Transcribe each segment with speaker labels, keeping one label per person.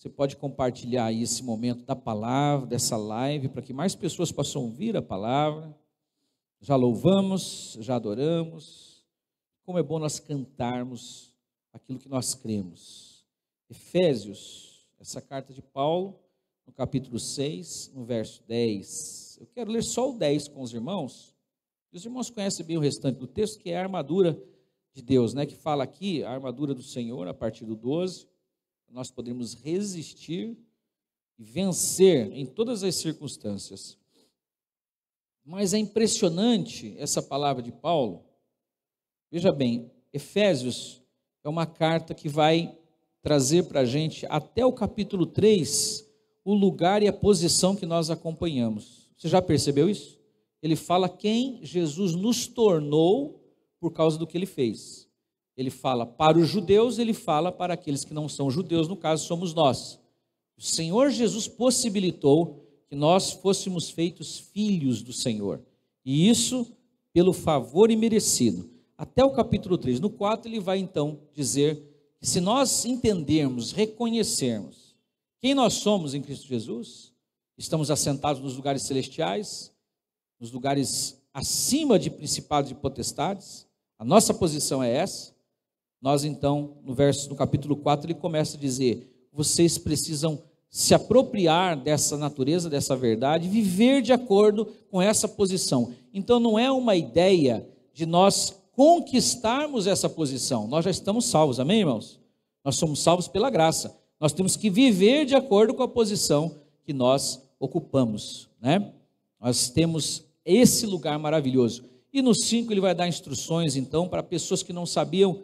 Speaker 1: Você pode compartilhar aí esse momento da palavra, dessa live, para que mais pessoas possam ouvir a palavra. Já louvamos, já adoramos. Como é bom nós cantarmos aquilo que nós cremos. Efésios, essa carta de Paulo, no capítulo 6, no verso 10. Eu quero ler só o 10 com os irmãos. Os irmãos conhecem bem o restante do texto, que é a armadura de Deus, né? Que fala aqui, a armadura do Senhor, a partir do 12. Nós podemos resistir e vencer em todas as circunstâncias. Mas é impressionante essa palavra de Paulo. Veja bem, Efésios é uma carta que vai trazer para a gente, até o capítulo 3, o lugar e a posição que nós acompanhamos. Você já percebeu isso? Ele fala quem Jesus nos tornou por causa do que ele fez. Ele fala para os judeus, ele fala para aqueles que não são judeus, no caso somos nós. O Senhor Jesus possibilitou que nós fôssemos feitos filhos do Senhor. E isso pelo favor imerecido. Até o capítulo 3. No 4 ele vai então dizer que se nós entendermos, reconhecermos quem nós somos em Cristo Jesus, estamos assentados nos lugares celestiais, nos lugares acima de principados e potestades, a nossa posição é essa. Nós então, no capítulo 4, ele começa a dizer, vocês precisam se apropriar dessa natureza, dessa verdade, viver de acordo com essa posição. Então não é uma ideia de nós conquistarmos essa posição, nós já estamos salvos, amém, irmãos? Nós somos salvos pela graça, nós temos que viver de acordo com a posição que nós ocupamos, né? Nós temos esse lugar maravilhoso. E no 5 ele vai dar instruções então para pessoas que não sabiam,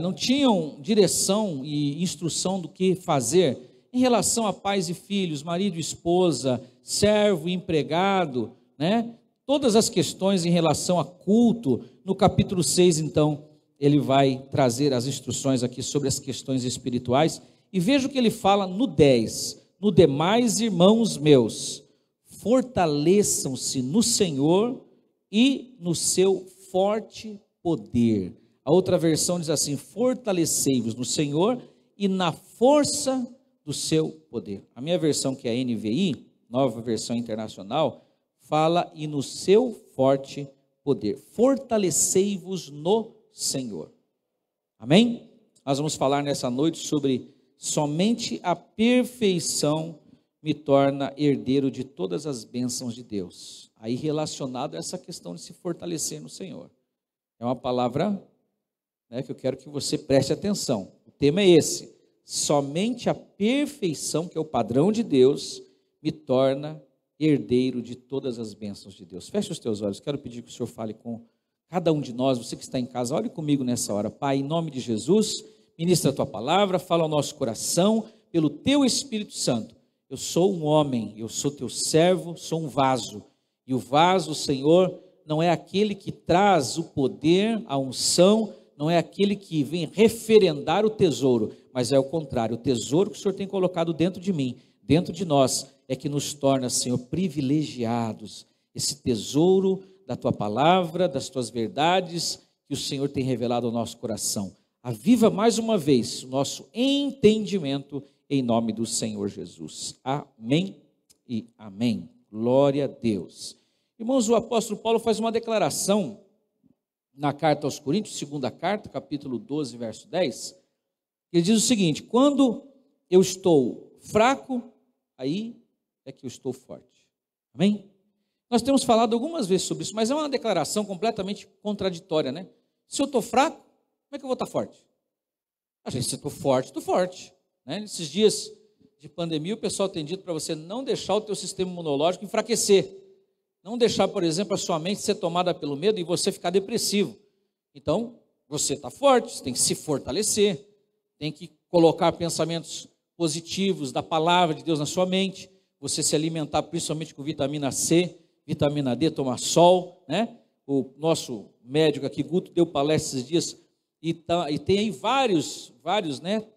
Speaker 1: não tinham direção e instrução do que fazer em relação a pais e filhos, marido e esposa, servo e empregado, né? Todas as questões em relação a culto. No capítulo 6, então, ele vai trazer as instruções aqui sobre as questões espirituais. E veja o que ele fala no 10. No demais, irmãos meus, fortaleçam-se no Senhor e no seu forte poder. A outra versão diz assim, fortalecei-vos no Senhor e na força do seu poder. A minha versão, que é a NVI, nova versão internacional, fala e no seu forte poder. Fortalecei-vos no Senhor. Amém? Nós vamos falar nessa noite sobre somente a perfeição me torna herdeiro de todas as bênçãos de Deus. Aí relacionado a essa questão de se fortalecer no Senhor. É uma palavra, né, que eu quero que você preste atenção. O tema é esse. Somente a perfeição, que é o padrão de Deus, me torna herdeiro de todas as bênçãos de Deus. Feche os teus olhos. Quero pedir que o Senhor fale com cada um de nós. Você que está em casa, ore comigo nessa hora. Pai, em nome de Jesus, ministra a tua palavra, fala ao nosso coração, pelo teu Espírito Santo. Eu sou um homem, eu sou teu servo, sou um vaso. E o vaso, Senhor, não é aquele que traz o poder, a unção, não é aquele que vem referendar o tesouro, mas é o contrário, o tesouro que o Senhor tem colocado dentro de mim, dentro de nós, é que nos torna, Senhor, privilegiados. Esse tesouro da tua palavra, das tuas verdades, que o Senhor tem revelado ao nosso coração. Aviva mais uma vez o nosso entendimento, em nome do Senhor Jesus. Amém e amém. Glória a Deus. Irmãos, o apóstolo Paulo faz uma declaração na carta aos Coríntios, segunda carta, capítulo 12, verso 10. Ele diz o seguinte, quando eu estou fraco, aí é que eu estou forte. Amém? Nós temos falado algumas vezes sobre isso, mas é uma declaração completamente contraditória, né? Se eu estou fraco, como é que eu vou estar forte? Se eu estou forte. Né? Nesses dias de pandemia, o pessoal tem dito para você não deixar o teu sistema imunológico enfraquecer. Não deixar, por exemplo, a sua mente ser tomada pelo medo e você ficar depressivo. Então, você está forte, você tem que se fortalecer, tem que colocar pensamentos positivos da palavra de Deus na sua mente, você se alimentar principalmente com vitamina C, vitamina D, tomar sol, né? O nosso médico aqui, Guto, deu palestra esses dias e tem aí vários, né,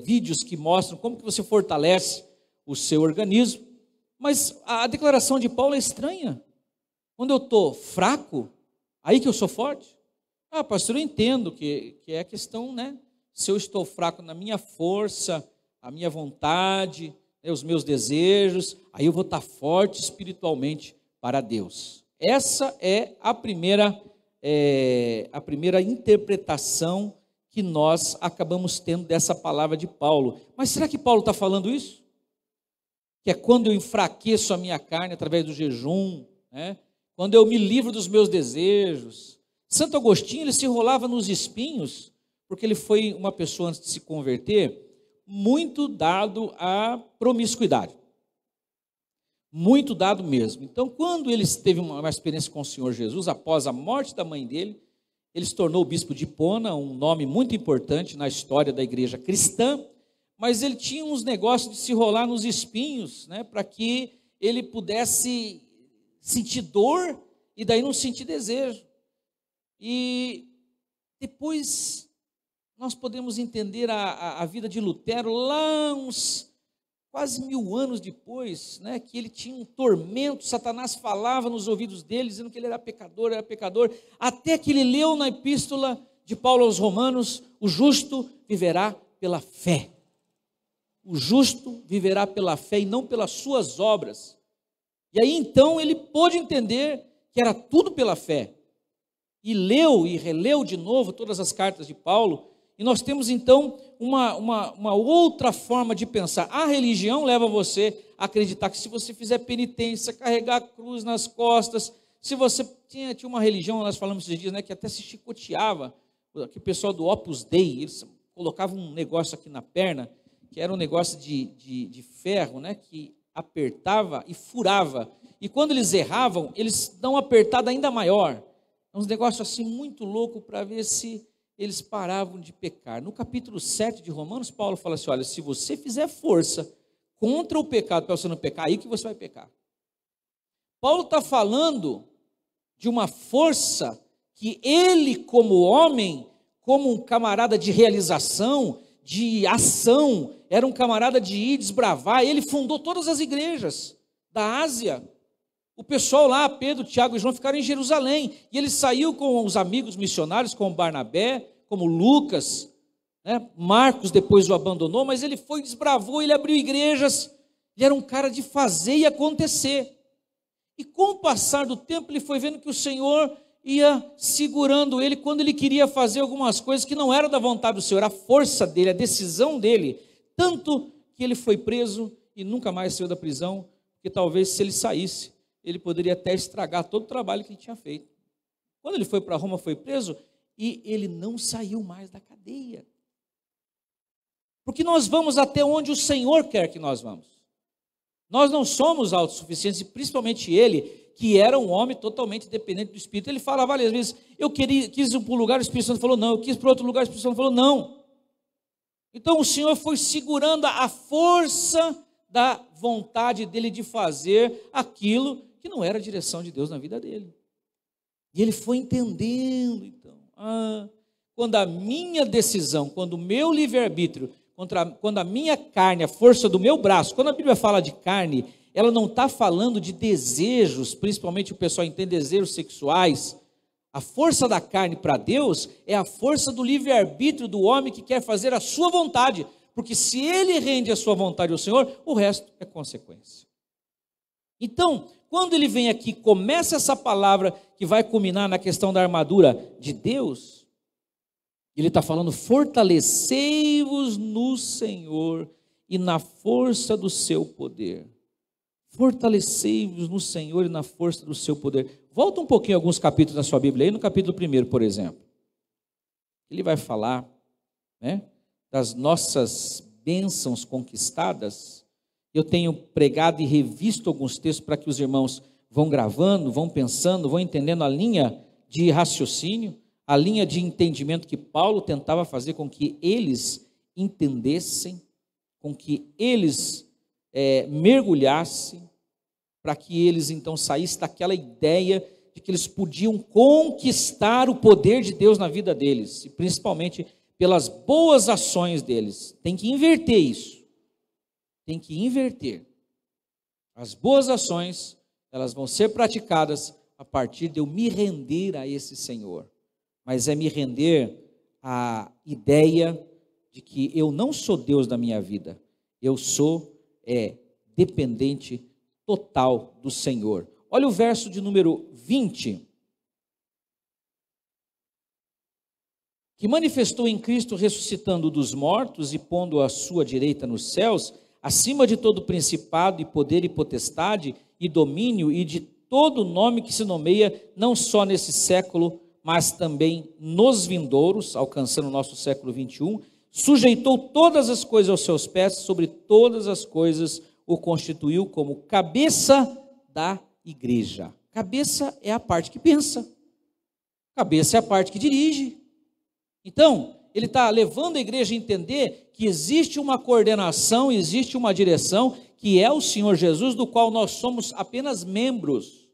Speaker 1: vídeos que mostram como que você fortalece o seu organismo. Mas a declaração de Paulo é estranha. Quando eu estou fraco, aí que eu sou forte? Pastor, eu entendo que é a questão, né? Se eu estou fraco na minha força, a minha vontade, né, os meus desejos, aí eu vou estar forte espiritualmente para Deus. Essa é a primeira interpretação que nós acabamos tendo dessa palavra de Paulo. Mas será que Paulo está falando isso? Que é quando eu enfraqueço a minha carne através do jejum, né? Quando eu me livro dos meus desejos. Santo Agostinho, ele se enrolava nos espinhos, porque ele foi uma pessoa, antes de se converter, muito dado à promiscuidade. Muito dado mesmo. Então, quando ele teve uma experiência com o Senhor Jesus, após a morte da mãe dele, ele se tornou o bispo de Hipona, um nome muito importante na história da igreja cristã, mas ele tinha uns negócios de se rolar nos espinhos, né, para que ele pudesse sentir dor e daí não sentir desejo. E depois nós podemos entender a vida de Lutero lá uns quase 1000 anos depois, né, que ele tinha um tormento, Satanás falava nos ouvidos dele, dizendo que ele era pecador, até que ele leu na epístola de Paulo aos Romanos: o justo viverá pela fé. O justo viverá pela fé e não pelas suas obras. E aí então ele pôde entender que era tudo pela fé. E leu e releu de novo todas as cartas de Paulo, e nós temos então uma outra forma de pensar. A religião leva você a acreditar que se você fizer penitência, carregar a cruz nas costas, se você tinha uma religião, nós falamos esses dias, né, que até se chicoteava, que o pessoal do Opus Dei, eles colocavam um negócio aqui na perna, que era um negócio de ferro, né, que apertava e furava, e quando eles erravam, eles dão uma apertada ainda maior, uns negócios assim muito louco para ver se eles paravam de pecar. No capítulo 7 de Romanos, Paulo fala assim: olha, se você fizer força contra o pecado para você não pecar, aí que você vai pecar. Paulo está falando de uma força que ele, como homem, como um camarada de realização, de ação, era um camarada de ir desbravar. Ele fundou todas as igrejas da Ásia. O pessoal lá, Pedro, Tiago e João, ficaram em Jerusalém, e ele saiu com os amigos missionários, como Barnabé, como Lucas, né? Marcos depois o abandonou, mas ele foi, desbravou, ele abriu igrejas, ele era um cara de fazer e acontecer. E com o passar do tempo, ele foi vendo que o Senhor ia segurando ele quando ele queria fazer algumas coisas que não eram da vontade do Senhor, a força dele, a decisão dele, tanto que ele foi preso e nunca mais saiu da prisão, porque talvez se ele saísse, ele poderia até estragar todo o trabalho que ele tinha feito. Quando ele foi para Roma, foi preso, e ele não saiu mais da cadeia. Porque nós vamos até onde o Senhor quer que nós vamos. Nós não somos autossuficientes, e principalmente ele, que era um homem totalmente dependente do Espírito. Ele falava várias vezes: eu quis ir para um lugar, o Espírito Santo falou não, eu quis para outro lugar, o Espírito Santo falou não. Então o Senhor foi segurando a força da vontade dele de fazer aquilo que não era a direção de Deus na vida dele. E ele foi entendendo, então, quando a minha decisão, quando o meu livre-arbítrio, quando a minha carne, a força do meu braço, quando a Bíblia fala de carne, ela não está falando de desejos, principalmente o pessoal entende desejos sexuais. A força da carne para Deus é a força do livre-arbítrio do homem que quer fazer a sua vontade, porque se ele rende a sua vontade ao Senhor, o resto é consequência. Então, quando ele vem aqui, começa essa palavra que vai culminar na questão da armadura de Deus, ele está falando: fortalecei-vos no Senhor e na força do seu poder. Fortalecei-vos no Senhor e na força do seu poder. Volta um pouquinho alguns capítulos na sua Bíblia, aí no capítulo 1, por exemplo. Ele vai falar, né, das nossas bênçãos conquistadas. Eu tenho pregado e revisto alguns textos para que os irmãos vão gravando, vão pensando, vão entendendo a linha de raciocínio, a linha de entendimento que Paulo tentava fazer com que eles entendessem, com que eles mergulhassem, para que eles então saíssem daquela ideia de que eles podiam conquistar o poder de Deus na vida deles, e principalmente pelas boas ações deles. Tem que inverter isso. Tem que inverter. As boas ações, elas vão ser praticadas a partir de eu me render a esse Senhor. Mas é me render à ideia de que eu não sou Deus da minha vida. Eu sou dependente total do Senhor. Olha o verso de número 20. Que manifestou em Cristo ressuscitando dos mortos e pondo à sua direita nos céus, acima de todo principado e poder e potestade e domínio e de todo nome que se nomeia, não só nesse século, mas também nos vindouros, alcançando o nosso século 21, sujeitou todas as coisas aos seus pés, sobre todas as coisas o constituiu como cabeça da igreja. Cabeça é a parte que pensa, cabeça é a parte que dirige. Então, ele está levando a igreja a entender que existe uma coordenação, existe uma direção, que é o Senhor Jesus, do qual nós somos apenas membros.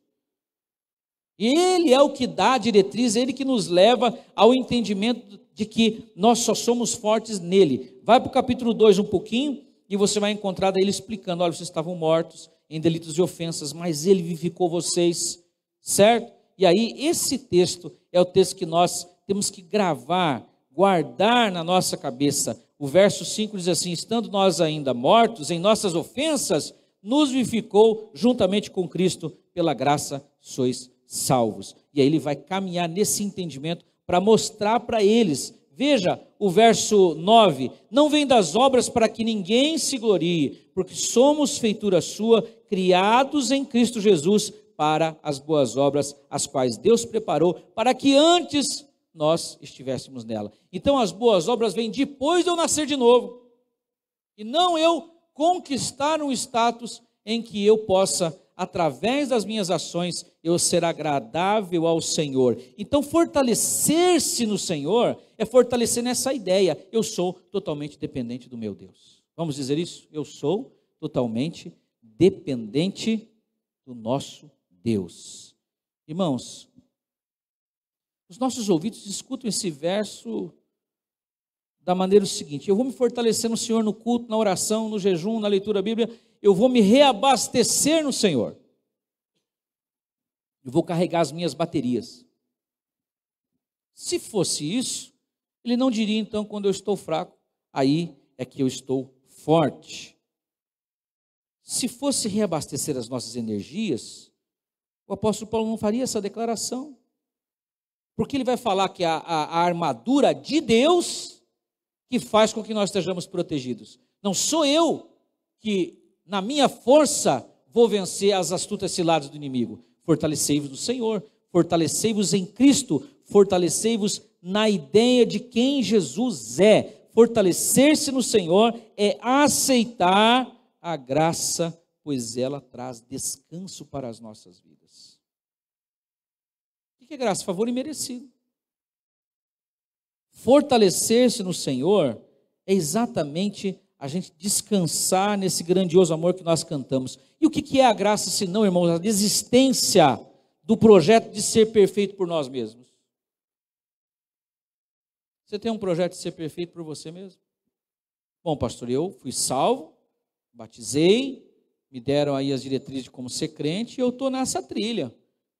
Speaker 1: E Ele é o que dá a diretriz, Ele que nos leva ao entendimento de que nós só somos fortes nele. Vai para o capítulo 2 um pouquinho, e você vai encontrar Ele explicando, olha, vocês estavam mortos em delitos e ofensas, mas Ele vivificou vocês, certo? E aí, esse texto é o texto que nós temos que gravar, guardar na nossa cabeça. O verso 5 diz assim: estando nós ainda mortos em nossas ofensas, nos vivificou juntamente com Cristo, pela graça sois salvos. E aí ele vai caminhar nesse entendimento para mostrar para eles. Veja o verso 9: não vem das obras para que ninguém se glorie, porque somos feitura sua, criados em Cristo Jesus para as boas obras, as quais Deus preparou para que antes nós estivéssemos nela. Então as boas obras vêm depois de eu nascer de novo, e não eu conquistar um status em que eu possa, através das minhas ações, eu ser agradável ao Senhor. Então fortalecer-se no Senhor é fortalecer nessa ideia: eu sou totalmente dependente do meu Deus. Vamos dizer isso? Eu sou totalmente dependente do nosso Deus. Irmãos, os nossos ouvidos escutam esse verso da maneira seguinte: eu vou me fortalecer no Senhor no culto, na oração, no jejum, na leitura da Bíblia, eu vou me reabastecer no Senhor, eu vou carregar as minhas baterias. Se fosse isso, ele não diria então, quando eu estou fraco, aí é que eu estou forte. Se fosse reabastecer as nossas energias, o apóstolo Paulo não faria essa declaração, porque ele vai falar que a armadura de Deus que faz com que nós estejamos protegidos. Não sou eu que, na minha força, vou vencer as astutas ciladas do inimigo. Fortalecei-vos no Senhor, fortalecei-vos em Cristo, fortalecei-vos na ideia de quem Jesus é. Fortalecer-se no Senhor é aceitar a graça, pois ela traz descanso para as nossas vidas. O que é graça? Favor imerecido. Fortalecer-se no Senhor é exatamente a gente descansar nesse grandioso amor que nós cantamos. E o que é a graça, se não, irmãos, a desistência do projeto de ser perfeito por nós mesmos? Você tem um projeto de ser perfeito por você mesmo? Bom, pastor, eu fui salvo, batizei, me deram aí as diretrizes de como ser crente, e eu estou nessa trilha,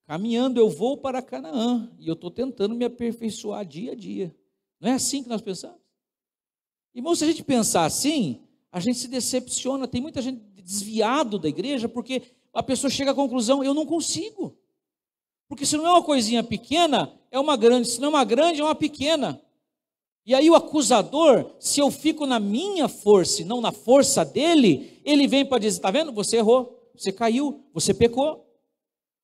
Speaker 1: caminhando, eu vou para Canaã, e eu estou tentando me aperfeiçoar dia a dia. Não é assim que nós pensamos? Irmão, se a gente pensar assim, a gente se decepciona. Tem muita gente desviado da igreja, porque a pessoa chega à conclusão: eu não consigo. Porque se não é uma coisinha pequena, é uma grande. Se não é uma grande, é uma pequena. E aí o acusador, se eu fico na minha força e não na força dele, ele vem para dizer: está vendo? Você errou, você caiu, você pecou.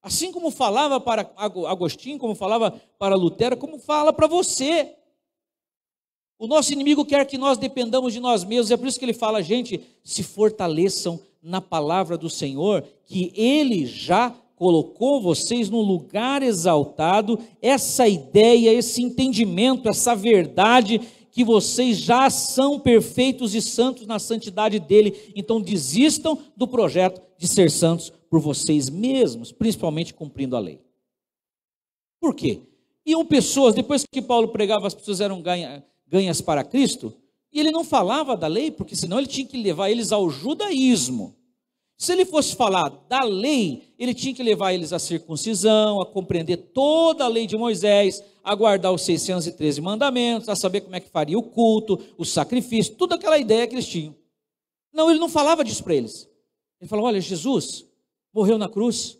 Speaker 1: Assim como falava para Agostinho, como falava para Lutero, como fala para você. O nosso inimigo quer que nós dependamos de nós mesmos, é por isso que ele fala: gente, se fortaleçam na palavra do Senhor, que Ele já colocou vocês num lugar exaltado. Essa ideia, esse entendimento, essa verdade, que vocês já são perfeitos e santos na santidade dEle. Então desistam do projeto de ser santos por vocês mesmos, principalmente cumprindo a lei. Por quê? Iam pessoas, depois que Paulo pregava, as pessoas eram ganhas para Cristo, e ele não falava da lei, porque senão ele tinha que levar eles ao judaísmo. Se ele fosse falar da lei, ele tinha que levar eles à circuncisão, a compreender toda a lei de Moisés, a guardar os 613 mandamentos, a saber como é que faria o culto, o sacrifício, toda aquela ideia que eles tinham. Não, ele não falava disso para eles. Ele falava: olha, Jesus morreu na cruz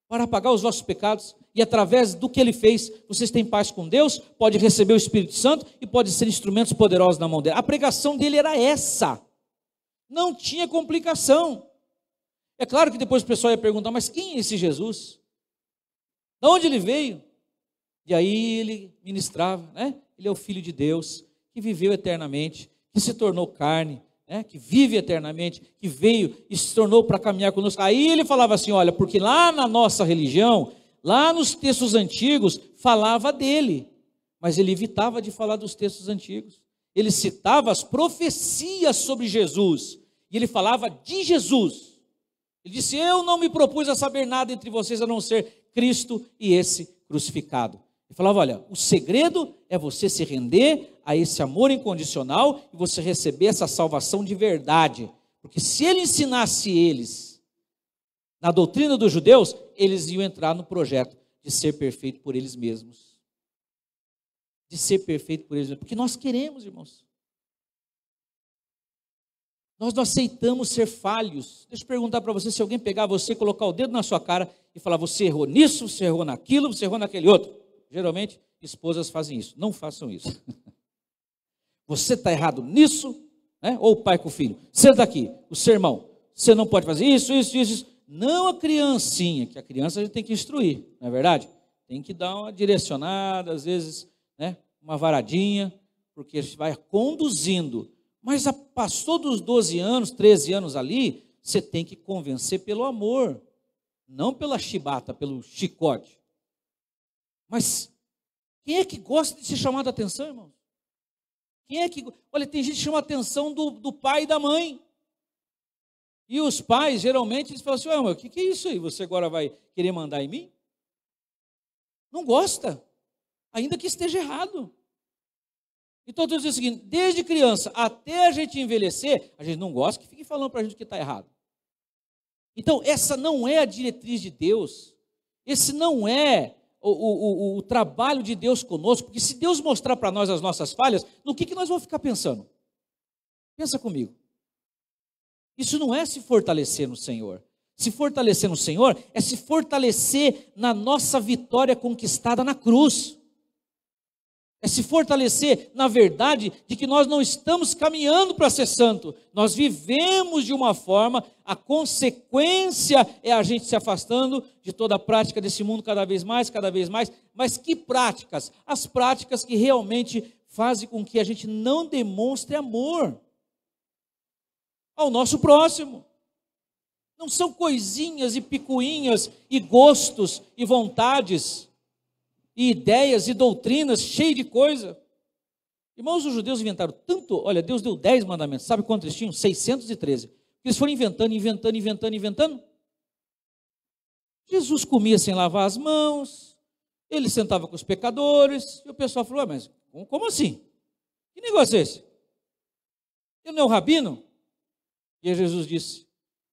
Speaker 1: para pagar os vossos pecados, e através do que ele fez, vocês têm paz com Deus, pode receber o Espírito Santo e pode ser instrumentos poderosos na mão dele. A pregação dele era essa, não tinha complicação. É claro que depois o pessoal ia perguntar: mas quem é esse Jesus? De onde ele veio? E aí ele ministrava, né? Ele é o Filho de Deus, que viveu eternamente, que se tornou carne, né? Que vive eternamente, que veio e se tornou para caminhar conosco. Aí ele falava assim: olha, porque lá na nossa religião, lá nos textos antigos, falava dele, mas ele evitava de falar dos textos antigos. Ele citava as profecias sobre Jesus, e ele falava de Jesus. Ele disse: eu não me propus a saber nada entre vocês, a não ser Cristo e esse crucificado. Ele falava: olha, o segredo é você se render a esse amor incondicional e você receber essa salvação de verdade. Porque se ele ensinasse eles na doutrina dos judeus, eles iam entrar no projeto de ser perfeito por eles mesmos. De ser perfeito por eles mesmos. Porque nós queremos, irmãos. Nós não aceitamos ser falhos. Deixa eu perguntar para você: se alguém pegar você, colocar o dedo na sua cara e falar: você errou nisso, você errou naquilo, você errou naquele outro. Geralmente, esposas fazem isso. Não façam isso. Você está errado nisso, né? Ou o pai com o filho: senta aqui, o sermão, você não pode fazer isso, isso, isso, isso. Não a criancinha, que a criança a gente tem que instruir, não é verdade? Tem que dar uma direcionada, às vezes, né? Uma varadinha, porque a gente vai conduzindo. Mas passou dos 12 anos, 13 anos ali, você tem que convencer pelo amor, não pela chibata, pelo chicote. Mas quem é que gosta de ser chamado a atenção, irmão? Quem é que... Olha, tem gente que chama a atenção do pai e da mãe. E os pais, geralmente, eles falam assim: ué, o que é isso aí? Você agora vai querer mandar em mim? Não gosta, ainda que esteja errado. Então, eu estou dizendo o seguinte: desde criança até a gente envelhecer, a gente não gosta que fique falando para a gente que está errado. Então, essa não é a diretriz de Deus. Esse não é o trabalho de Deus conosco, porque se Deus mostrar para nós as nossas falhas, no que nós vamos ficar pensando? Pensa comigo. Isso não é se fortalecer no Senhor. Se fortalecer no Senhor é se fortalecer na nossa vitória conquistada na cruz. É se fortalecer na verdade de que nós não estamos caminhando para ser santo. Nós vivemos de uma forma, a consequência é a gente se afastando de toda a prática desse mundo cada vez mais. Mas que práticas? As práticas que realmente fazem com que a gente não demonstre amor ao nosso próximo. Não são coisinhas e picuinhas e gostos e vontades e ideias e doutrinas cheias de coisa. Irmãos, os judeus inventaram tanto. Olha, Deus deu 10 mandamentos. Sabe quantos eles tinham? 613. Eles foram inventando. Jesus comia sem lavar as mãos, ele sentava com os pecadores, e o pessoal falou: mas como assim? Que negócio é esse? Ele não é o rabino? E aí Jesus disse: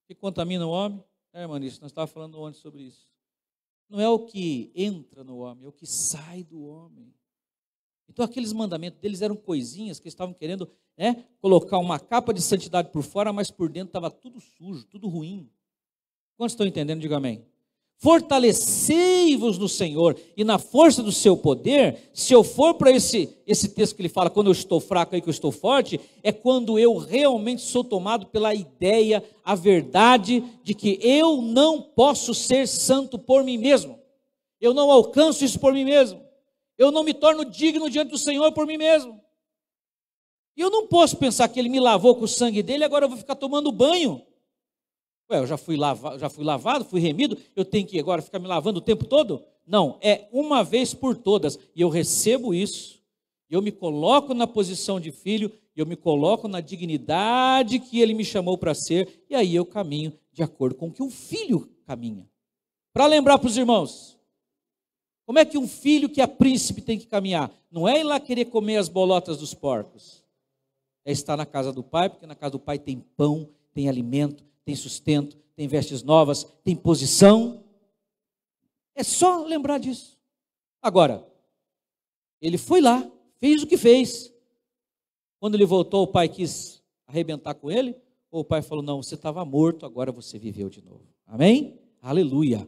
Speaker 1: que contamina o homem? Irmãos, nós estávamos falando ontem sobre isso. Não é o que entra no homem, é o que sai do homem. Então aqueles mandamentos deles eram coisinhas que eles estavam querendo, né, colocar uma capa de santidade por fora, mas por dentro estava tudo sujo, tudo ruim. Quantos estão entendendo? Diga amém. Fortalecei-vos no Senhor e na força do seu poder. Se eu for para esse texto que ele fala: quando eu estou fraco, aí que eu estou forte, é quando eu realmente sou tomado pela ideia, a verdade de que eu não posso ser santo por mim mesmo, eu não alcanço isso por mim mesmo, eu não me torno digno diante do Senhor por mim mesmo, e eu não posso pensar que ele me lavou com o sangue dele, agora eu vou ficar tomando banho. Ué, eu já fui lavado, fui remido, eu tenho que agora ficar me lavando o tempo todo? Não, é uma vez por todas, e eu recebo isso, eu me coloco na posição de filho, eu me coloco na dignidade que ele me chamou para ser, e aí eu caminho de acordo com o que um filho caminha. Para lembrar para os irmãos, como é que um filho que é príncipe tem que caminhar? Não é ir lá querer comer as bolotas dos porcos, é estar na casa do pai, porque na casa do pai tem pão, tem alimento, tem sustento, tem vestes novas, tem posição. É só lembrar disso. Agora, ele foi lá, fez o que fez. Quando ele voltou, o pai quis arrebentar com ele. Ou o pai falou, não, você estava morto, agora você viveu de novo. Amém? Aleluia.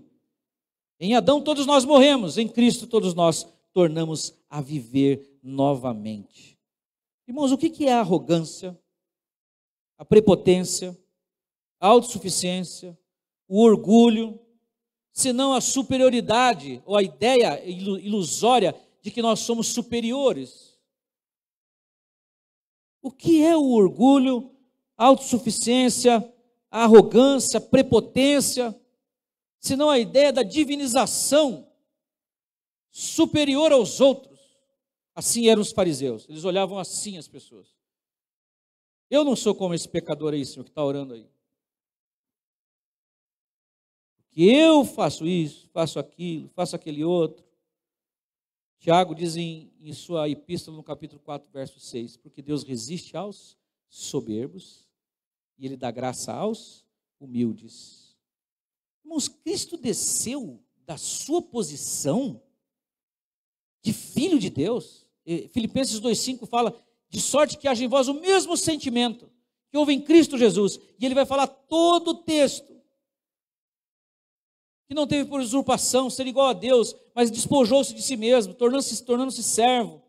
Speaker 1: Em Adão todos nós morremos, em Cristo todos nós tornamos a viver novamente. Irmãos, o que é a arrogância, a prepotência, a autossuficiência, o orgulho, senão a superioridade ou a ideia ilusória de que nós somos superiores? O que é o orgulho, a autossuficiência, a arrogância, a prepotência, senão a ideia da divinização superior aos outros? Assim eram os fariseus, eles olhavam assim as pessoas. Eu não sou como esse pecador aí, Senhor, que está orando aí. Porque eu faço isso, faço aquilo, faço aquele outro. Tiago diz em sua epístola, no capítulo 4, verso 6, porque Deus resiste aos soberbos e Ele dá graça aos humildes. Irmãos, Cristo desceu da sua posição de filho de Deus. Filipenses 2,5 fala, de sorte que haja em vós o mesmo sentimento que houve em Cristo Jesus. E ele vai falar todo o texto. Que não teve por usurpação ser igual a Deus, mas despojou-se de si mesmo, tornando-se servo,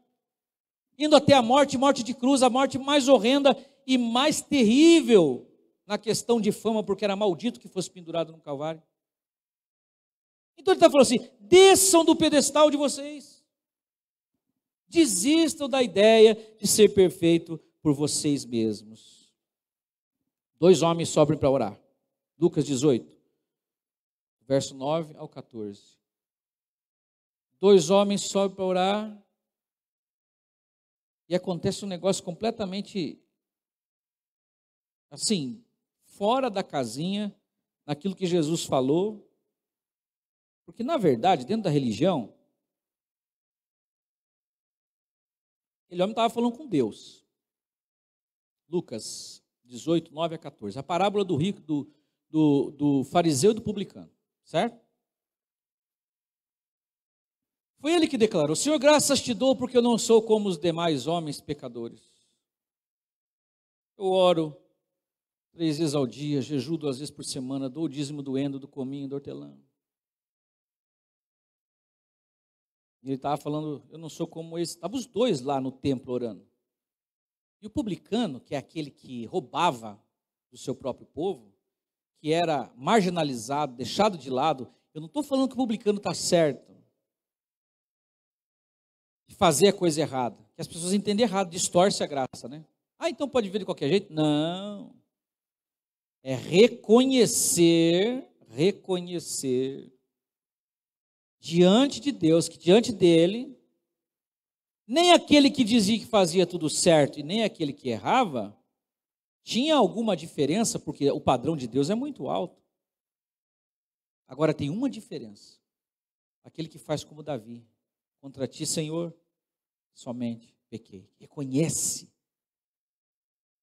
Speaker 1: indo até a morte de cruz, a morte mais horrenda e mais terrível na questão de fama, porque era maldito que fosse pendurado no Calvário. Então ele está falando assim, desçam do pedestal de vocês. Desistam da ideia de ser perfeito por vocês mesmos. 2 homens sobem para orar. Lucas 18, verso 9 ao 14. 2 homens sobem para orar e acontece um negócio completamente assim, fora da casinha, naquilo que Jesus falou. Porque na verdade, dentro da religião, aquele homem estava falando com Deus. Lucas 18, 9 a 14. A parábola do rico, do fariseu e do publicano. Certo? Foi ele que declarou, Senhor, graças te dou porque eu não sou como os demais homens pecadores. Eu oro 3 vezes ao dia, jejuo 2 vezes por semana, dou o dízimo do endo, do cominho, do hortelã. E ele estava falando, eu não sou como esse. Estavam os 2 lá no templo orando. E o publicano, que é aquele que roubava do seu próprio povo, que era marginalizado, deixado de lado. Eu não estou falando que o publicano está certo de fazer a coisa errada, que as pessoas entendem errado, distorce a graça, né? Ah, então pode vir de qualquer jeito? Não. É reconhecer diante de Deus, que diante dele, nem aquele que dizia que fazia tudo certo e nem aquele que errava, tinha alguma diferença, porque o padrão de Deus é muito alto. Agora tem uma diferença. Aquele que faz como Davi. Contra ti, Senhor, somente pequei. Reconhece.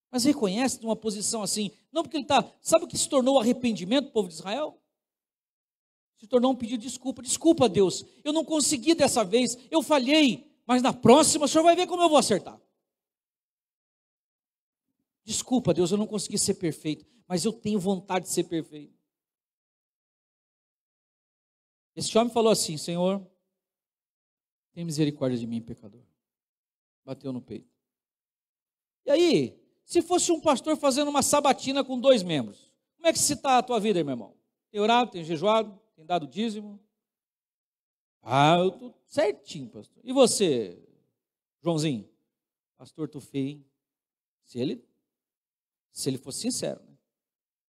Speaker 1: Mas reconhece de uma posição assim. Não porque ele está... Sabe o que se tornou o arrependimento do povo de Israel? Se tornou um pedido de desculpa. Desculpa, Deus. Eu não consegui dessa vez. Eu falhei. Mas na próxima, o Senhor vai ver como eu vou acertar. Desculpa, Deus, eu não consegui ser perfeito, mas eu tenho vontade de ser perfeito. Esse homem falou assim, Senhor, tem misericórdia de mim, pecador. Bateu no peito. E aí, se fosse um pastor fazendo uma sabatina com 2 membros, como é que se está a tua vida, meu irmão? Tem orado, tem jejuado, tem dado dízimo? Ah, eu estou certinho, pastor. E você, Joãozinho? Pastor, estou feio, hein? Se ele fosse sincero, né?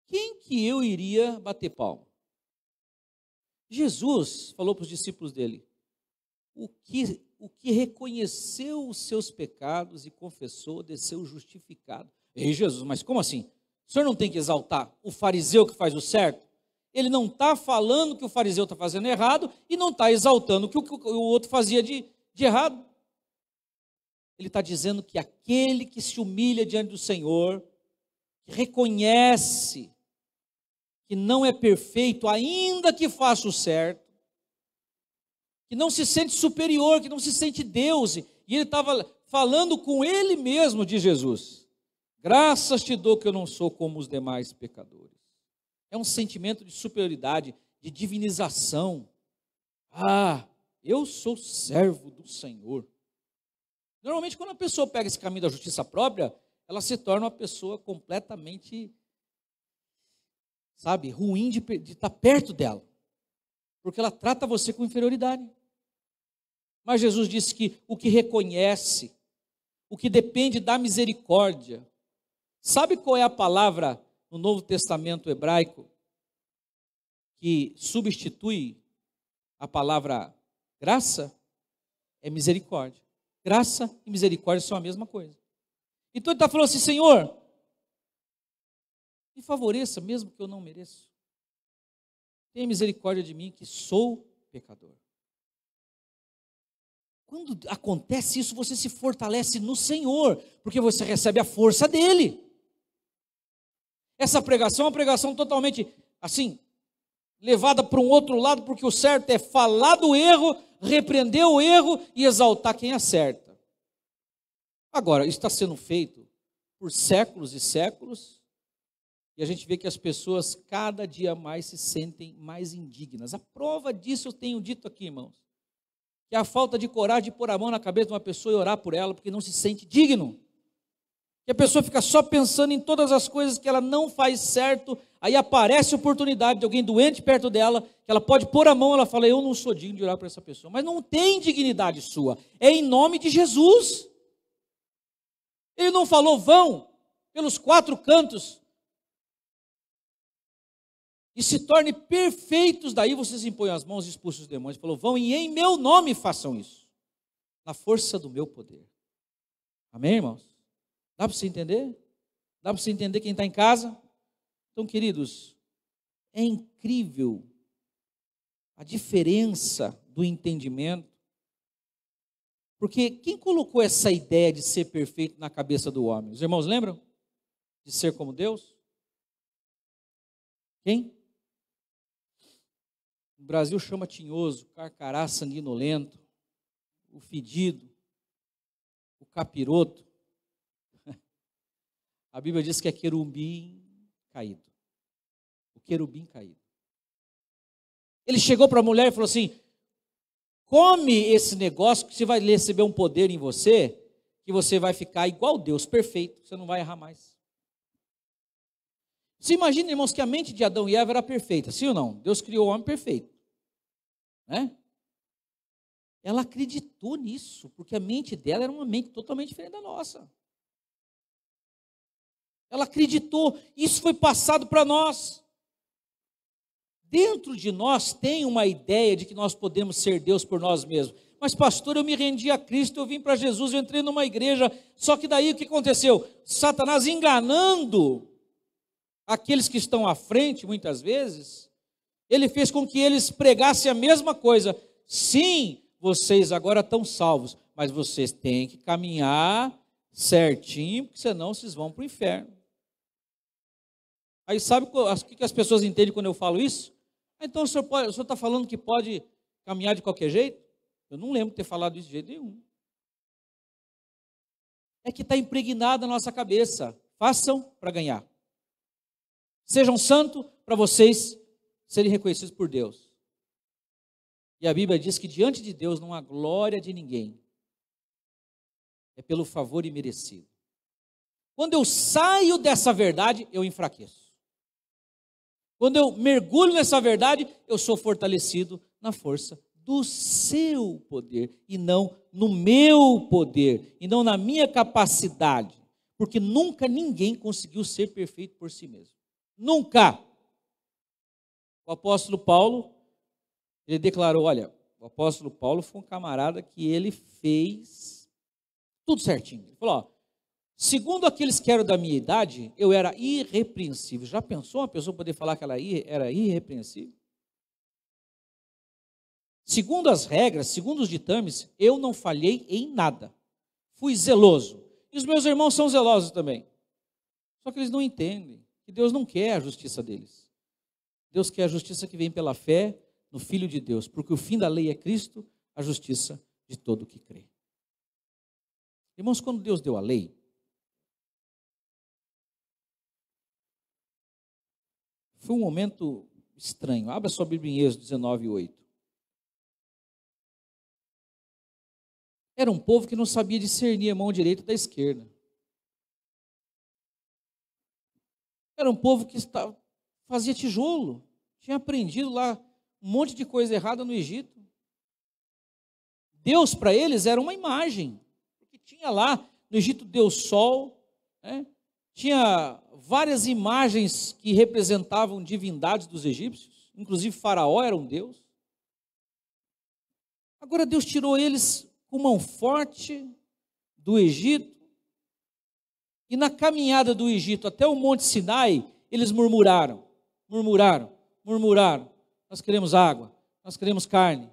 Speaker 1: Quem que eu iria bater palma? Jesus falou para os discípulos dele, o que reconheceu os seus pecados e confessou, desceu justificado. Ei, Jesus, mas como assim? O senhor não tem que exaltar o fariseu que faz o certo? Ele não está falando que o fariseu está fazendo errado e não está exaltando que o outro fazia de errado. Ele está dizendo que aquele que se humilha diante do Senhor, que reconhece que não é perfeito, ainda que faça o certo, que não se sente superior, que não se sente Deus, e ele estava falando com ele mesmo de Jesus. Graças te dou que eu não sou como os demais pecadores. É um sentimento de superioridade, de divinização. Ah, eu sou servo do Senhor. Normalmente, quando a pessoa pega esse caminho da justiça própria, ela se torna uma pessoa completamente, sabe, ruim de estar perto dela. Porque ela trata você com inferioridade. Mas Jesus disse que o que reconhece, o que depende da misericórdia. Sabe qual é a palavra no Novo Testamento hebraico que substitui a palavra graça? É misericórdia. Graça e misericórdia são a mesma coisa. Então ele está falando assim: Senhor, me favoreça mesmo que eu não mereço. Tenha misericórdia de mim que sou pecador. Quando acontece isso, você se fortalece no Senhor, porque você recebe a força dele. Essa pregação é uma pregação totalmente assim, levada para um outro lado, porque o certo é falar do erro, repreender o erro e exaltar quem acerta. Agora, isso está sendo feito por séculos e séculos, e a gente vê que as pessoas cada dia mais se sentem mais indignas. A prova disso eu tenho dito aqui, irmãos, que é a falta de coragem de pôr a mão na cabeça de uma pessoa e orar por ela, porque não se sente digno. Que a pessoa fica só pensando em todas as coisas que ela não faz certo, aí aparece a oportunidade de alguém doente perto dela, que ela pode pôr a mão, ela fala: eu não sou digno de orar por essa pessoa. Mas não tem dignidade sua, é em nome de Jesus. Ele não falou: vão pelos 4 cantos e se torne perfeitos, daí vocês impõem as mãos e expulsam os demônios. Ele falou: vão e em meu nome façam isso, na força do meu poder. Amém, irmãos? Dá para você entender? Dá para você entender quem está em casa? Então, queridos, é incrível a diferença do entendimento. Porque quem colocou essa ideia de ser perfeito na cabeça do homem? Os irmãos lembram? De ser como Deus? Quem? O Brasil chama tinhoso, carcará sanguinolento, o fedido, o capiroto. A Bíblia diz que é querubim caído. O querubim caído. Ele chegou para a mulher e falou assim: come esse negócio que você vai receber um poder em você, que você vai ficar igual Deus, perfeito, você não vai errar mais. Você imagina, irmãos, que a mente de Adão e Eva era perfeita, sim ou não? Deus criou o homem perfeito, né? Ela acreditou nisso, porque a mente dela era uma mente totalmente diferente da nossa. Ela acreditou, isso foi passado para nós. Dentro de nós tem uma ideia de que nós podemos ser Deus por nós mesmos. Mas pastor, eu me rendi a Cristo, eu vim para Jesus, eu entrei numa igreja, só que daí o que aconteceu? Satanás enganando aqueles que estão à frente, muitas vezes, ele fez com que eles pregassem a mesma coisa. Sim, vocês agora estão salvos, mas vocês têm que caminhar certinho, porque senão vocês vão para o inferno. Aí sabe o que as pessoas entendem quando eu falo isso? Então o senhor está falando que pode caminhar de qualquer jeito? Eu não lembro de ter falado isso de jeito nenhum. É que está impregnado na nossa cabeça. Façam para ganhar. Sejam santos para vocês serem reconhecidos por Deus. E a Bíblia diz que diante de Deus não há glória de ninguém. É pelo favor imerecido. Quando eu saio dessa verdade, eu enfraqueço. Quando eu mergulho nessa verdade, eu sou fortalecido na força do seu poder, e não no meu poder, e não na minha capacidade, porque nunca ninguém conseguiu ser perfeito por si mesmo. Nunca. O apóstolo Paulo, ele declarou: olha, o apóstolo Paulo foi um camarada que ele fez tudo certinho. Ele falou: ó, segundo aqueles que eram da minha idade, eu era irrepreensível. Já pensou uma pessoa poder falar que ela era irrepreensível? Segundo as regras, segundo os ditames, eu não falhei em nada. Fui zeloso. E os meus irmãos são zelosos também. Só que eles não entendem que Deus não quer a justiça deles. Deus quer a justiça que vem pela fé no Filho de Deus, porque o fim da lei é Cristo, a justiça de todo o que crê. Irmãos, quando Deus deu a lei, Foi um momento estranho. Abra sua Bíblia em Êxodo 19:8. Era um povo que não sabia discernir a mão direita da esquerda. Era um povo que fazia tijolo. Tinha aprendido lá um monte de coisa errada no Egito. Deus para eles era uma imagem. Porque tinha lá, no Egito, Deus Sol, né? Tinha várias imagens que representavam divindades dos egípcios. Inclusive Faraó era um deus. Agora Deus tirou eles com mão forte do Egito. E na caminhada do Egito até o Monte Sinai, eles murmuraram. Nós queremos água, nós queremos carne.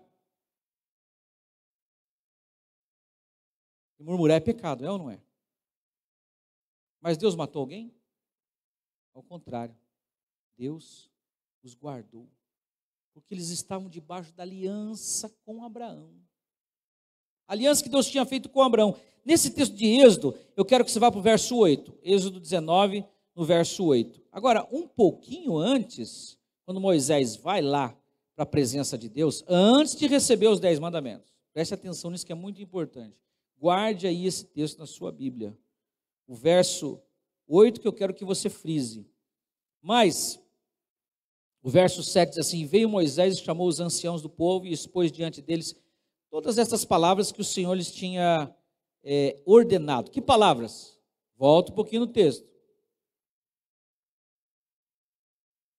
Speaker 1: E murmurar é pecado, é ou não é? Mas Deus matou alguém? Ao contrário, Deus os guardou, porque eles estavam debaixo da aliança com Abraão. A aliança que Deus tinha feito com Abraão. Nesse texto de Êxodo, eu quero que você vá para o verso 8, Êxodo 19, no verso 8. Agora, um pouquinho antes, quando Moisés vai lá para a presença de Deus, antes de receber os 10 mandamentos, preste atenção nisso que é muito importante. Guarde aí esse texto na sua Bíblia. O verso 8 que eu quero que você frise. Mas, o verso 7 diz assim: veio Moisés e chamou os anciãos do povo e expôs diante deles todas essas palavras que o Senhor lhes tinha ordenado. Que palavras? Volta um pouquinho no texto.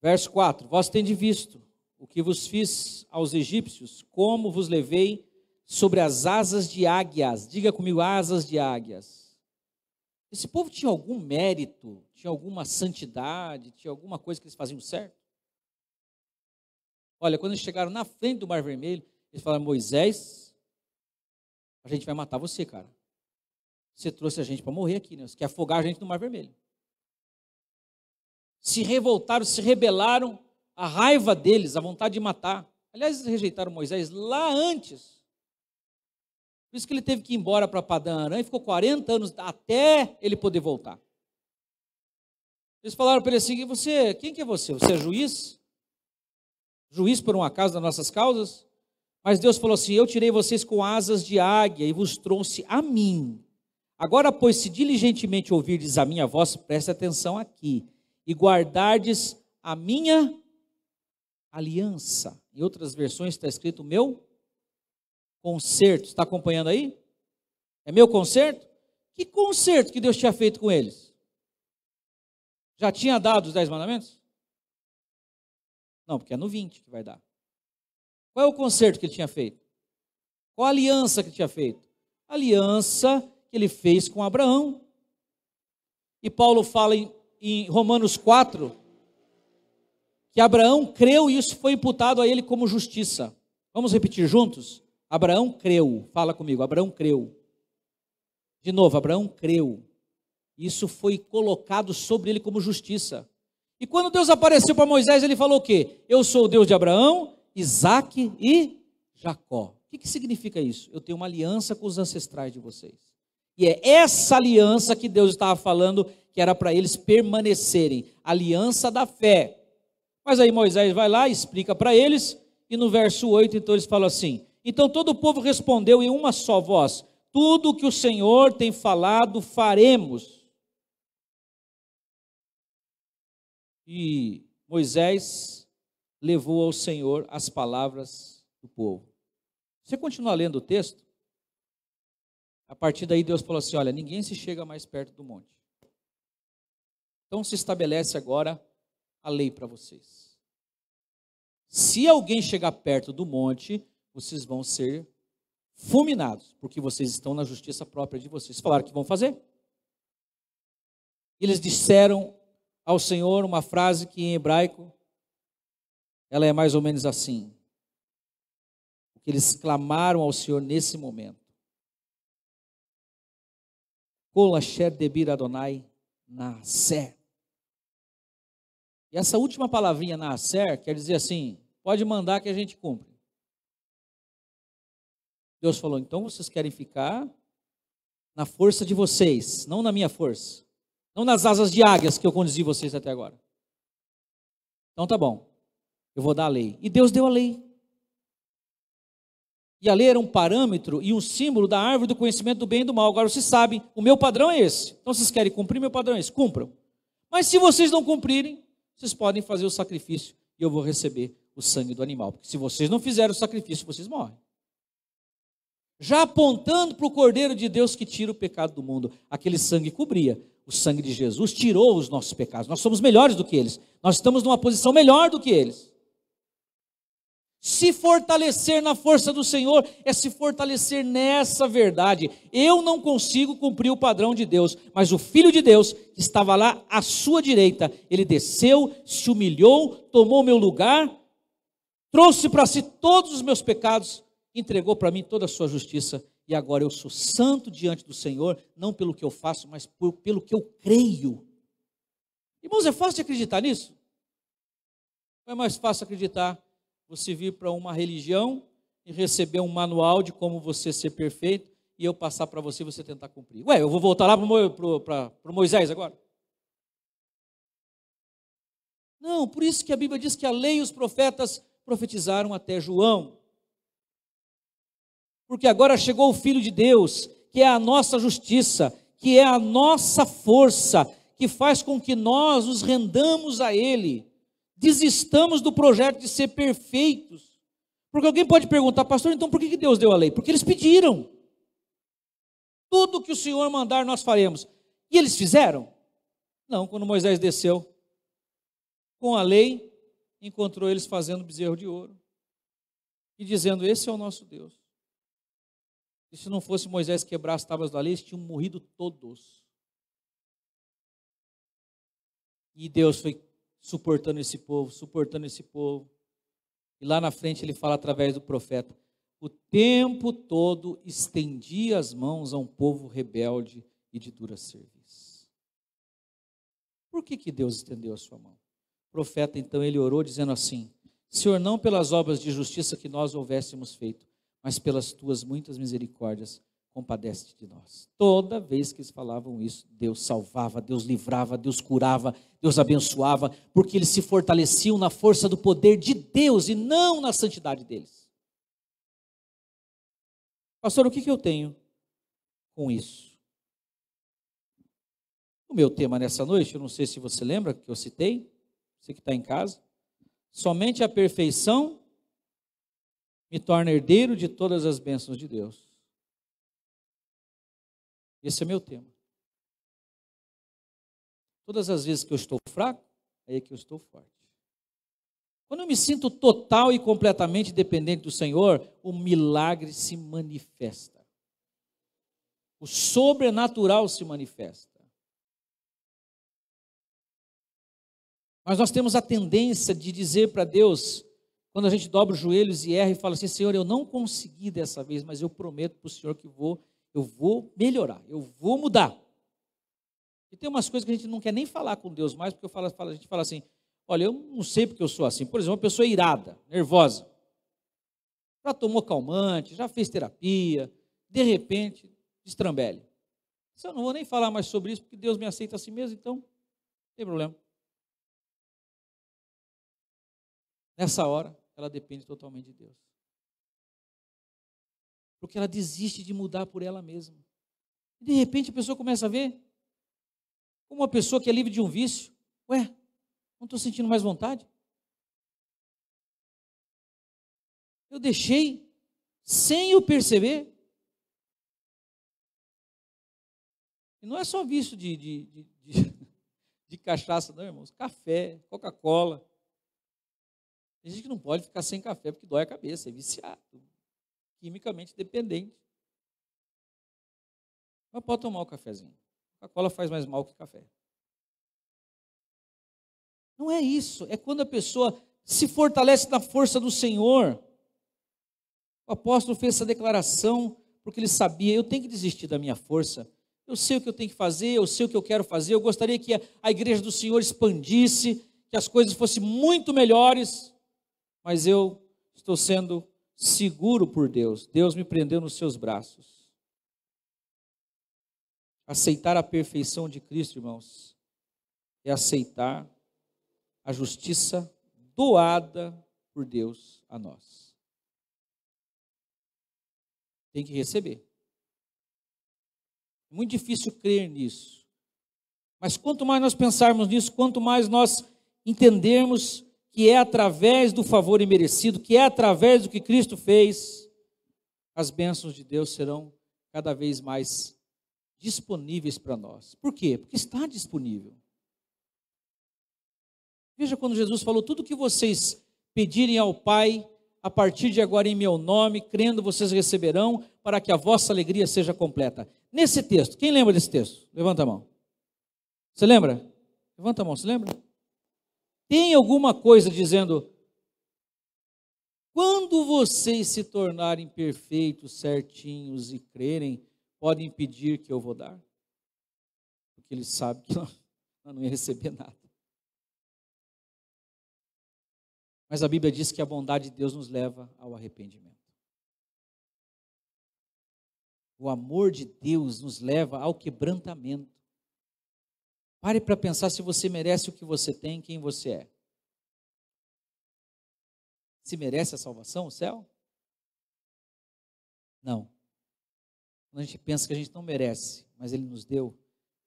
Speaker 1: Verso 4: vós tendes visto o que vos fiz aos egípcios, como vos levei sobre as asas de águias. Diga comigo, asas de águias. Esse povo tinha algum mérito, tinha alguma santidade, tinha alguma coisa que eles faziam certo? Olha, quando eles chegaram na frente do Mar Vermelho, eles falaram: Moisés, a gente vai matar você, cara. Você trouxe a gente para morrer aqui, né? Você quer afogar a gente no Mar Vermelho. Se revoltaram, se rebelaram, a raiva deles, a vontade de matar. Aliás, eles rejeitaram Moisés lá antes. Por isso que ele teve que ir embora para Padã Arã e ficou 40 anos até ele poder voltar. Eles falaram para ele assim: quem que é você? Você é juiz? Juiz por um acaso das nossas causas? Mas Deus falou assim: eu tirei vocês com asas de águia e vos trouxe a mim. Agora, pois, se diligentemente ouvirdes a minha voz, preste atenção aqui, e guardardes a minha aliança. Em outras versões está escrito meu concerto. Está acompanhando aí? É meu concerto? Que concerto que Deus tinha feito com eles? Já tinha dado os 10 mandamentos? Não, porque é no 20 que vai dar. Qual é o concerto que ele tinha feito? Qual a aliança que ele tinha feito? A aliança que ele fez com Abraão. E Paulo fala em Romanos 4, que Abraão creu e isso foi imputado a ele como justiça. Vamos repetir juntos? Abraão creu. Fala comigo, Abraão creu. De novo, Abraão creu. Isso foi colocado sobre ele como justiça. E quando Deus apareceu para Moisés, ele falou o quê? Eu sou o Deus de Abraão, Isaque e Jacó. O que significa isso? Eu tenho uma aliança com os ancestrais de vocês. E é essa aliança que Deus estava falando que era para eles permanecerem. Aliança da fé. Mas aí Moisés vai lá e explica para eles. E no verso 8, então eles falam assim: então todo o povo respondeu em uma só voz: tudo o que o Senhor tem falado, faremos. E Moisés levou ao Senhor as palavras do povo. Você continua lendo o texto? A partir daí Deus falou assim: olha, ninguém se chega mais perto do monte. Então se estabelece agora a lei para vocês. Se alguém chegar perto do monte, vocês vão ser fulminados, porque vocês estão na justiça própria de vocês. Falaram que vão fazer. Eles disseram ao Senhor uma frase que em hebraico, ela é mais ou menos assim. O que eles clamaram ao Senhor nesse momento. Kol asher debir Adonai naaser. E essa última palavrinha naaser quer dizer assim: pode mandar que a gente cumpre. Deus falou: então vocês querem ficar na força de vocês, não na minha força. Não nas asas de águias que eu conduzi vocês até agora. Então tá bom, eu vou dar a lei. E Deus deu a lei. E a lei era um parâmetro e um símbolo da árvore do conhecimento do bem e do mal. Agora vocês sabem, o meu padrão é esse. Então vocês querem cumprir, meu padrão é esse, cumpram. Mas se vocês não cumprirem, vocês podem fazer o sacrifício e eu vou receber o sangue do animal. Porque se vocês não fizerem o sacrifício, vocês morrem. Já apontando para o Cordeiro de Deus que tira o pecado do mundo. Aquele sangue cobria. O sangue de Jesus tirou os nossos pecados. Nós somos melhores do que eles. Nós estamos numa posição melhor do que eles. Se fortalecer na força do Senhor é se fortalecer nessa verdade. Eu não consigo cumprir o padrão de Deus, mas o Filho de Deus que estava lá à sua direita, ele desceu, se humilhou, tomou o meu lugar, trouxe para si todos os meus pecados, entregou para mim toda a sua justiça, e agora eu sou santo diante do Senhor, não pelo que eu faço, mas pelo que eu creio. Irmãos, é fácil de acreditar nisso? Ou é mais fácil acreditar você vir para uma religião e receber um manual de como você ser perfeito e eu passar para você e você tentar cumprir? Ué, eu vou voltar lá para Moisés agora? Não, por isso que a Bíblia diz que a lei e os profetas profetizaram até João. Porque agora chegou o Filho de Deus, que é a nossa justiça, que é a nossa força, que faz com que nós nos rendamos a Ele. Desistamos do projeto de ser perfeitos. Porque alguém pode perguntar, pastor, então por que Deus deu a lei? Porque eles pediram. Tudo que o Senhor mandar nós faremos. E eles fizeram? Não, quando Moisés desceu com a lei, encontrou eles fazendo bezerro de ouro. E dizendo, esse é o nosso Deus. E se não fosse Moisés quebrar as tábuas da lei, eles tinham morrido todos. E Deus foi suportando esse povo, suportando esse povo. E lá na frente ele fala através do profeta, o tempo todo estendia as mãos a um povo rebelde e de dura cerviz. Por que Deus estendeu a sua mão? O profeta então ele orou dizendo assim, Senhor, não pelas obras de justiça que nós houvéssemos feito, mas pelas tuas muitas misericórdias, compadece-te de nós. Toda vez que eles falavam isso, Deus salvava, Deus livrava, Deus curava, Deus abençoava, porque eles se fortaleciam na força do poder de Deus e não na santidade deles. Pastor, o que eu tenho com isso? O meu tema nessa noite, eu não sei se você lembra que eu citei, você que está em casa, somente a perfeição me torna herdeiro de todas as bênçãos de Deus. Esse é meu tema. Todas as vezes que eu estou fraco, é aí que eu estou forte. Quando eu me sinto total e completamente dependente do Senhor, o milagre se manifesta. O sobrenatural se manifesta. Mas nós temos a tendência de dizer para Deus, quando a gente dobra os joelhos e erra e fala assim, Senhor, eu não consegui dessa vez, mas eu prometo para o Senhor que eu vou melhorar, eu vou mudar. E tem umas coisas que a gente não quer nem falar com Deus mais, porque a gente fala assim, olha, eu não sei porque eu sou assim. Por exemplo, uma pessoa irada, nervosa, já tomou calmante, já fez terapia, de repente, destrambelha. Eu não vou nem falar mais sobre isso, porque Deus me aceita assim mesmo, então, não tem problema. Nessa hora, ela depende totalmente de Deus. Porque ela desiste de mudar por ela mesma. E de repente a pessoa começa a ver como uma pessoa que é livre de um vício. Ué, não estou sentindo mais vontade? Eu deixei sem eu perceber. E não é só vício de cachaça, não, irmãos. Café, Coca-Cola. Tem gente que não pode ficar sem café porque dói a cabeça, é viciado, quimicamente dependente. Mas pode tomar o cafezinho. Coca-Cola faz mais mal que café. Não é isso, é quando a pessoa se fortalece na força do Senhor. O apóstolo fez essa declaração porque ele sabia, eu tenho que desistir da minha força. Eu sei o que eu tenho que fazer, eu sei o que eu quero fazer. Eu gostaria que a igreja do Senhor expandisse, que as coisas fossem muito melhores. Mas eu estou sendo seguro por Deus. Deus me prendeu nos seus braços. Aceitar a perfeição de Cristo, irmãos, é aceitar a justiça doada por Deus a nós. Tem que receber. É muito difícil crer nisso. Mas quanto mais nós pensarmos nisso, quanto mais nós entendermos que é através do favor imerecido, que é através do que Cristo fez, as bênçãos de Deus serão cada vez mais disponíveis para nós. Por quê? Porque está disponível. Veja quando Jesus falou, tudo que vocês pedirem ao Pai, a partir de agora em meu nome, crendo vocês receberão, para que a vossa alegria seja completa. Nesse texto, quem lembra desse texto? Levanta a mão. Você lembra? Levanta a mão, você lembra? Tem alguma coisa dizendo, quando vocês se tornarem perfeitos, certinhos e crerem, podem pedir que eu vou dar? Porque ele sabe que nós não ia receber nada. Mas a Bíblia diz que a bondade de Deus nos leva ao arrependimento. O amor de Deus nos leva ao quebrantamento. Pare para pensar se você merece o que você tem, quem você é. Se merece a salvação, o céu? Não. Quando a gente pensa que a gente não merece, mas Ele nos deu,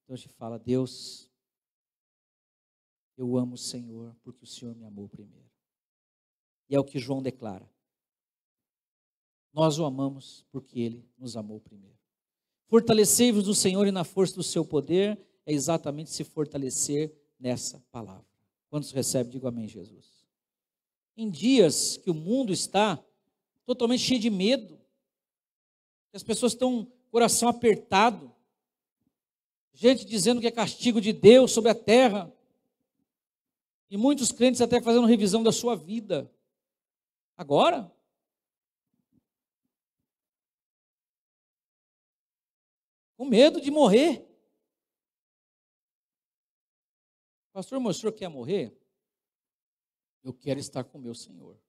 Speaker 1: então a gente fala, Deus, eu amo o Senhor porque o Senhor me amou primeiro. E é o que João declara. Nós o amamos porque Ele nos amou primeiro. Fortalecei-vos no Senhor e na força do seu poder, é exatamente se fortalecer nessa palavra. Quantos recebem, digo amém, Jesus. Em dias que o mundo está totalmente cheio de medo, que as pessoas estão com o coração apertado, gente dizendo que é castigo de Deus sobre a terra, e muitos crentes até fazendo revisão da sua vida. Agora? Com medo de morrer. Pastor, o senhor quer morrer? Eu quero estar com o meu Senhor.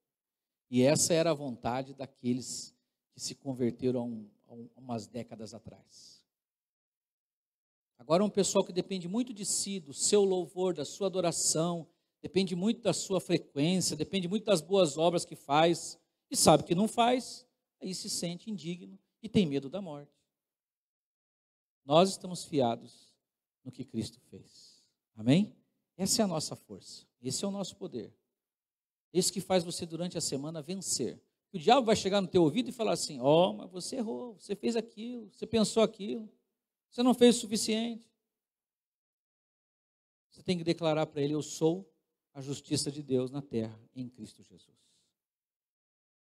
Speaker 1: E essa era a vontade daqueles que se converteram há umas décadas atrás. Agora é um pessoal que depende muito de si, do seu louvor, da sua adoração, depende muito da sua frequência, depende muito das boas obras que faz, e sabe que não faz, aí se sente indigno e tem medo da morte. Nós estamos fiados no que Cristo fez. Amém? Essa é a nossa força, esse é o nosso poder. Esse que faz você durante a semana vencer. O diabo vai chegar no teu ouvido e falar assim, mas você errou, você fez aquilo, você pensou aquilo, você não fez o suficiente. Você tem que declarar para ele, eu sou a justiça de Deus na terra, em Cristo Jesus.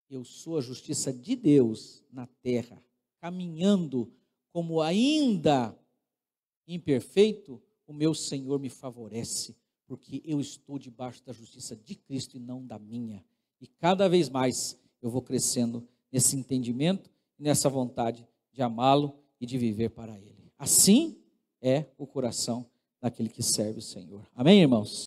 Speaker 1: Eu sou a justiça de Deus na terra, caminhando como ainda imperfeito, o meu Senhor me favorece, porque eu estou debaixo da justiça de Cristo e não da minha. E cada vez mais eu vou crescendo nesse entendimento, nessa vontade de amá-lo e de viver para Ele. Assim é o coração daquele que serve o Senhor. Amém, irmãos?